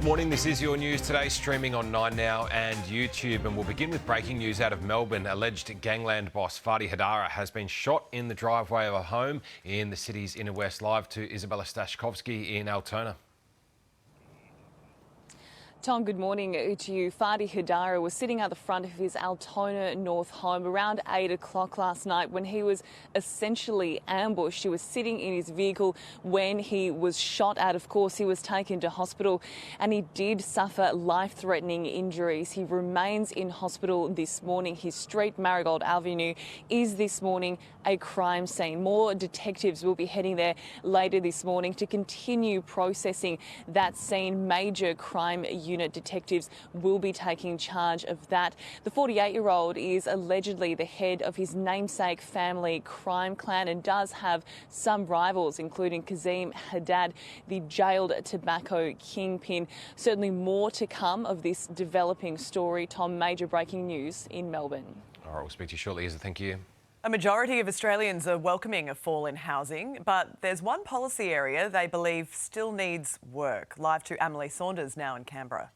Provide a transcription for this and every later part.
Morning, this is your news today, streaming on 9 Now and YouTube, and we'll begin with breaking news out of Melbourne. Alleged Gangland boss Fadi Hadara has been shot in the driveway of a home in the city's inner west. Live to Isabella Stashkovsky in Altona. Tom, good morning to you. Fadi Hadara was sitting at the front of his Altona North home around 8 o'clock last night when he was essentially ambushed. He was sitting in his vehicle when he was shot at. Of course, he was taken to hospital and he did suffer life-threatening injuries. He remains in hospital this morning. His street, Marigold Avenue, is this morning a crime scene. More detectives will be heading there later this morning to continue processing that scene. Major crime unit detectives will be taking charge of that. The 48-year-old is allegedly the head of his namesake family crime clan and does have some rivals, including Kazim Haddad, the jailed tobacco kingpin. Certainly more to come of this developing story. Tom, major breaking news in Melbourne. All right, we'll speak to you shortly, Isa. Thank you. A majority of Australians are welcoming a fall in housing, but there's one policy area they believe still needs work. Live to Emily Saunders now in Canberra.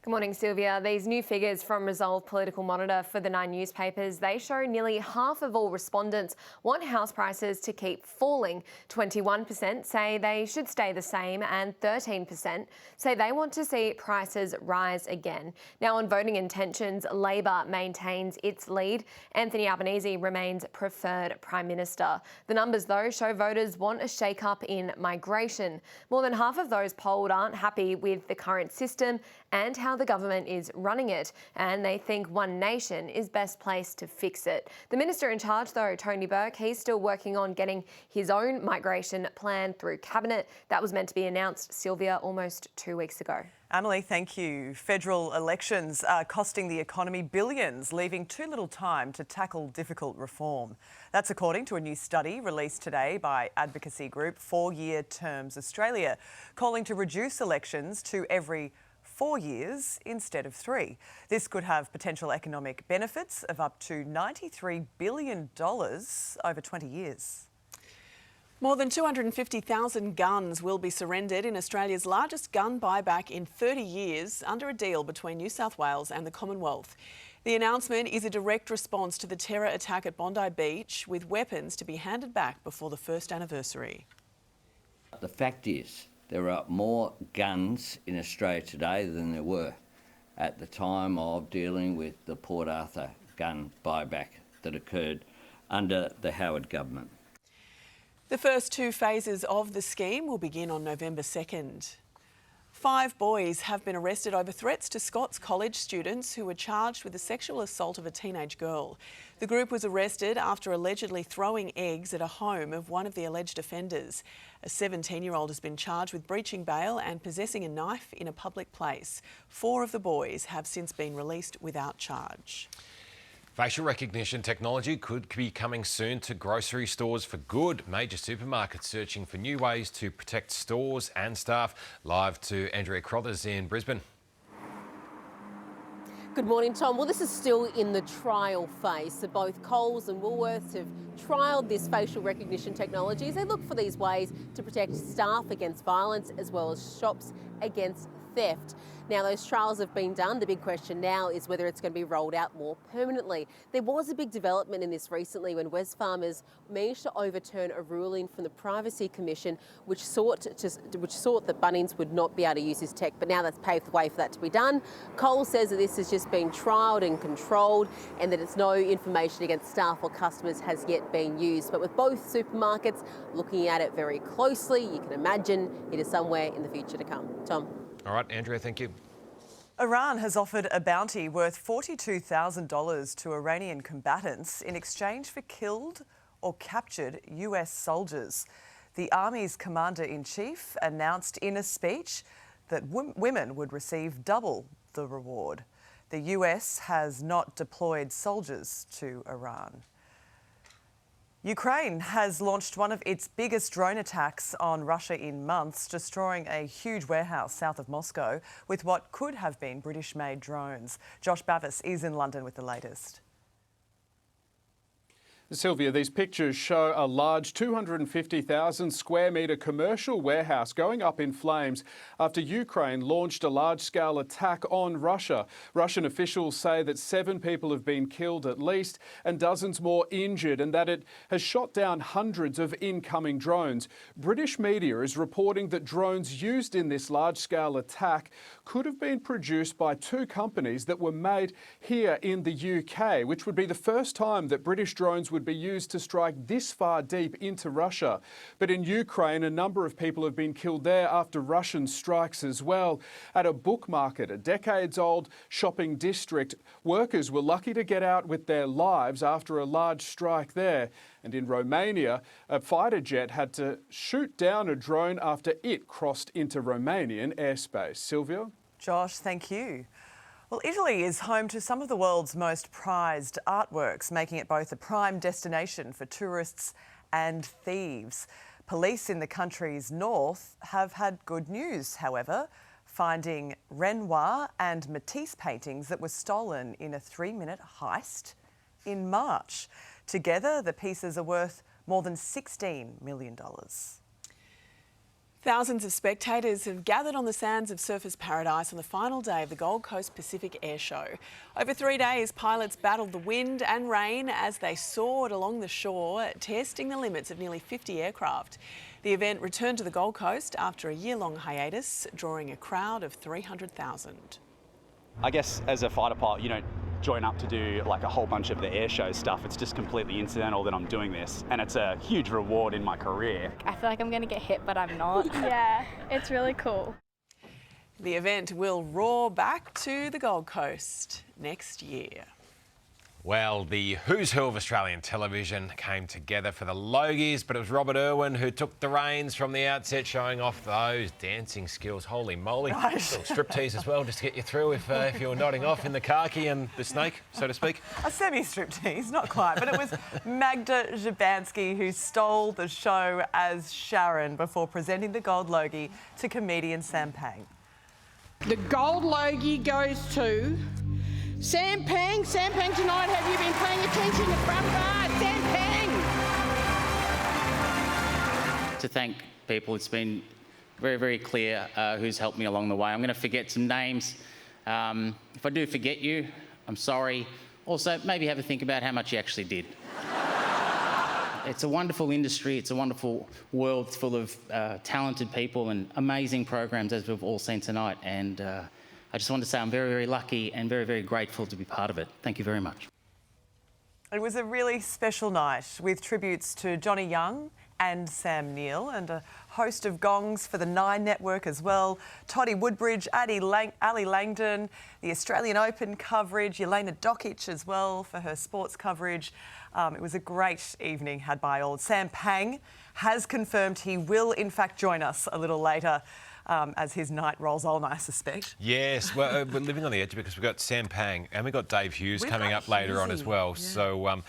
Good morning, Sylvia. These new figures from Resolve Political Monitor for the 9 newspapers, they show nearly half of all respondents want house prices to keep falling. 21% say they should stay the same and 13% say they want to see prices rise again. Now, on voting intentions, Labor maintains its lead. Anthony Albanese remains preferred Prime Minister. The numbers, though, show voters want a shake-up in migration. More than half of those polled aren't happy with the current system and how the government is running it, and they think one nation is best placed to fix it. The minister in charge, though, Tony Burke, he's still working on getting his own migration plan through Cabinet. That was meant to be announced, Sylvia, almost 2 weeks ago. Emily, thank you. Federal elections are costing the economy billions, leaving too little time to tackle difficult reform. That's according to a new study released today by advocacy group 4 Year Terms Australia, calling to reduce elections to every 4 years instead of 3. This could have potential economic benefits of up to $93 billion over 20 years. More than 250,000 guns will be surrendered in Australia's largest gun buyback in 30 years under a deal between New South Wales and the Commonwealth. The announcement is a direct response to the terror attack at Bondi Beach, with weapons to be handed back before the first anniversary. The fact is, there are more guns in Australia today than there were at the time of dealing with the Port Arthur gun buyback that occurred under the Howard government. The first 2 phases of the scheme will begin on November 2nd. 5 boys have been arrested over threats to Scots College students who were charged with the sexual assault of a teenage girl. The group was arrested after allegedly throwing eggs at a home of one of the alleged offenders. A 17-year-old has been charged with breaching bail and possessing a knife in a public place. 4 of the boys have since been released without charge. Facial recognition technology could be coming soon to grocery stores for good. Major supermarkets searching for new ways to protect stores and staff. Live to Andrea Crothers in Brisbane. Good morning, Tom. Well, this is still in the trial phase. So both Coles and Woolworths have trialled this facial recognition technology as they look for these ways to protect staff against violence as well as shops against theft. Now, those trials have been done. The big question now is whether it's going to be rolled out more permanently. There was a big development in this recently when Wesfarmers managed to overturn a ruling from the Privacy Commission which sought that Bunnings would not be able to use this tech, but now that's paved the way for that to be done. Coles says that this has just been trialled and controlled and that it's no information against staff or customers has yet been used. But with both supermarkets looking at it very closely, you can imagine it is somewhere in the future to come. Tom. All right, Andrea, thank you. Iran has offered a bounty worth $42,000 to Iranian combatants in exchange for killed or captured US soldiers. The Army's Commander-in-Chief announced in a speech that women would receive double the reward. The US has not deployed soldiers to Iran. Ukraine has launched one of its biggest drone attacks on Russia in months, destroying a huge warehouse south of Moscow with what could have been British-made drones. Josh Bavis is in London with the latest. Sylvia, these pictures show a large 250,000 square metre commercial warehouse going up in flames after Ukraine launched a large-scale attack on Russia. Russian officials say that 7 people have been killed at least and dozens more injured, and that it has shot down hundreds of incoming drones. British media is reporting that drones used in this large-scale attack could have been produced by 2 companies that were made here in the UK, which would be the first time that British drones would be used to strike this far deep into Russia. But in Ukraine, a number of people have been killed there after Russian strikes as well. At a book market, a decades-old shopping district, workers were lucky to get out with their lives after a large strike there. And in Romania, a fighter jet had to shoot down a drone after it crossed into Romanian airspace. Sylvia? Josh, thank you. Well, Italy is home to some of the world's most prized artworks, making it both a prime destination for tourists and thieves. Police in the country's north have had good news, however, finding Renoir and Matisse paintings that were stolen in a 3-minute heist in March. Together, the pieces are worth more than $16 million. Thousands of spectators have gathered on the sands of Surfers Paradise on the final day of the Gold Coast Pacific Air Show. Over 3 days, pilots battled the wind and rain as they soared along the shore, testing the limits of nearly 50 aircraft. The event returned to the Gold Coast after a year-long hiatus, drawing a crowd of 300,000. I guess as a fighter pilot, you don't join up to do like a whole bunch of the air show stuff. It's just completely incidental that I'm doing this, and it's a huge reward in my career. I feel like I'm going to get hit, but I'm not. Yeah, it's really cool. The event will roar back to the Gold Coast next year. Well, the who's who of Australian television came together for the Logies, but it was Robert Irwin who took the reins from the outset, showing off those dancing skills. Holy moly. Nice. Little striptease as well, just to get you through if you were nodding off in the khaki and the snake, so to speak. A semi-striptease, not quite, but it was Magda Szubanski who stole the show as Sharon before presenting the Gold Logie to comedian Sam Pang. The Gold Logie goes to Sam Pang. Sam Pang tonight, have you been paying attention to front bar? Sam Pang! To thank people, it's been very, very clear who's helped me along the way. I'm going to forget some names. If I do forget you, I'm sorry. Also, maybe have a think about how much you actually did. It's a wonderful industry. It's a wonderful world full of talented people and amazing programs, as we've all seen tonight. And I just want to say I'm very, very lucky and very, very grateful to be part of it. Thank you very much. It was a really special night with tributes to Johnny Young and Sam Neill and a host of gongs for the Nine Network as well. Toddy Woodbridge, Ali Langdon, the Australian Open coverage, Yelena Dokic as well for her sports coverage. It was a great evening had by all. Sam Pang has confirmed he will in fact join us a little later as his night rolls on, I suspect. Yes, well, we're living on the edge because we've got Sam Pang and we've got Dave Hughes coming up later on as well. Yeah. So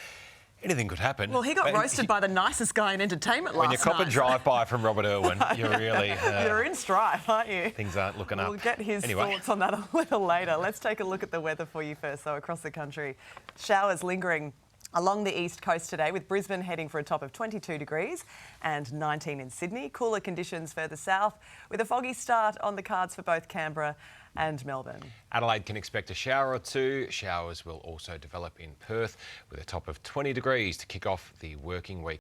anything could happen. Well, he got roasted by the nicest guy in entertainment last night. When you cop a drive-by from Robert Irwin, you're really... you're in strife, aren't you? Things aren't looking up. We'll get his thoughts on that a little later. Let's take a look at the weather for you first, though, across the country. Showers lingering along the east coast today, with Brisbane heading for a top of 22 degrees and 19 in Sydney. Cooler conditions further south, with a foggy start on the cards for both Canberra and Melbourne. Adelaide can expect a shower or two. Showers will also develop in Perth, with a top of 20 degrees to kick off the working week.